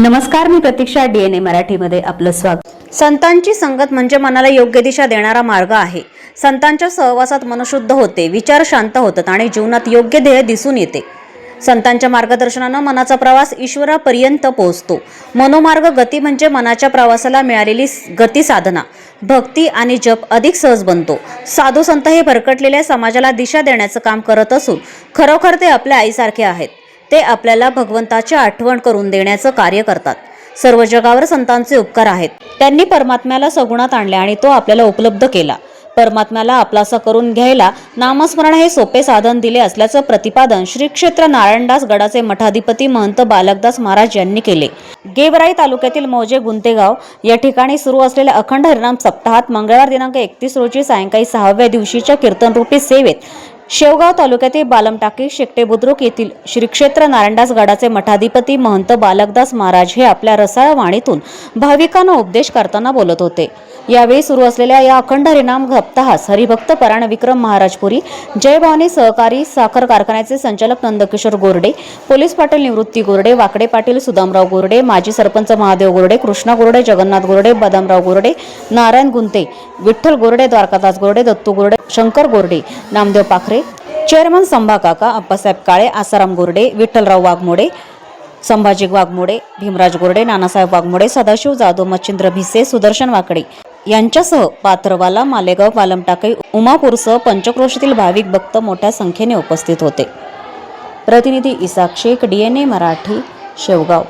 नमस्कार, मी प्रतीक्षा. DNA मराठीमध्ये आपलं स्वागत. संतांची संगत म्हणजे मनाला योग्य दिशा देणारा मार्ग आहे. संतांच्या सहवासात मन शुद्ध होते, विचार शांत होतात आणि जीवनात योग्य ध्येय दिसून येते. संतांच्या मार्गदर्शनानं मनाचा प्रवास ईश्वरापर्यंत पोहोचतो. मनोमार्ग गती म्हणजे मनाच्या प्रवासाला मिळालेली गती साधना, भक्ती आणि जप अधिक सहज बनतो. साधू संत हे भरकटलेल्या समाजाला दिशा देण्याचं काम करत असून खरोखर ते आपल्या आईसारखे आहेत. ते आपल्याला भगवंताची आठवण करून देण्याचं कार्य करतात. सर्व जगावर संतांचे उपकार आहेत. त्यांनी परमात्म्याला सगुणात आणले आणि तो आपल्याला उपलब्ध केला. परमात्म्याला आपलासा करून घ्यायला नामस्मरण हे सोपे साधन दिले असल्याचं प्रतिपादन श्री क्षेत्र नारायणदास गडाचे मठाधिपती महंत बालकदास महाराज यांनी केले. गेवराई तालुक्यातील मौजे गुंतेगाव या ठिकाणी सुरू असलेल्या अखंड हरिनाम सप्ताहात मंगळवार दिनांक 31 रोजी सायंकाळी 6व्या दिवशीच्या कीर्तनरूपी सेवेत शेवगाव तालुक्यातील बालमटाकी शेकटे बुद्रुक येथील श्री क्षेत्र नारायणदास गडाचे मठाधिपती महंत बालकदास महाराज हे आपल्या रसाळ वाणीतून भाविकांना उपदेश करताना बोलत होते. यावेळी सुरू असलेल्या या अखंड हरिनाम सप्ताहास हरिभक्त परायण विक्रम महाराजपुरी, जय भवानी सहकारी साखर कारखान्याचे संचालक नंदकिशोर गोरडे, पोलीस पाटील निवृत्ती गोरडे, वाकडे पाटील सुदामराव गोरडे, माजी सरपंच महादेव गोरडे, कृष्णा गोरडे, जगन्नाथ गोरडे, बदामराव गोरडे, नारायण गुंते, विठ्ठल गोरडे, द्वारकादास गोरडे, दत्तू गोरडे, शंकर गोरडे, नामदेव पाखरे, चेअरमन संभाकाका, अप्पासाहेब काळे, आसाराम गोरडे, विठ्ठलराव वाघमोडे, संभाजी वाघमोडे, भीमराज गोरडे, नानासाहेब वाघमोडे, सदाशिव जाधव, मच्छिंद्र भिसे, सुदर्शन वाकडे यांच्यासह पात्रवाला, मालेगाव, बालमटाकई, उमापूरसह पंचक्रोशीतील भाविक भक्त मोठ्या संख्येने उपस्थित होते. प्रतिनिधी इसाक शेख, DNA मराठी, शेवगाव.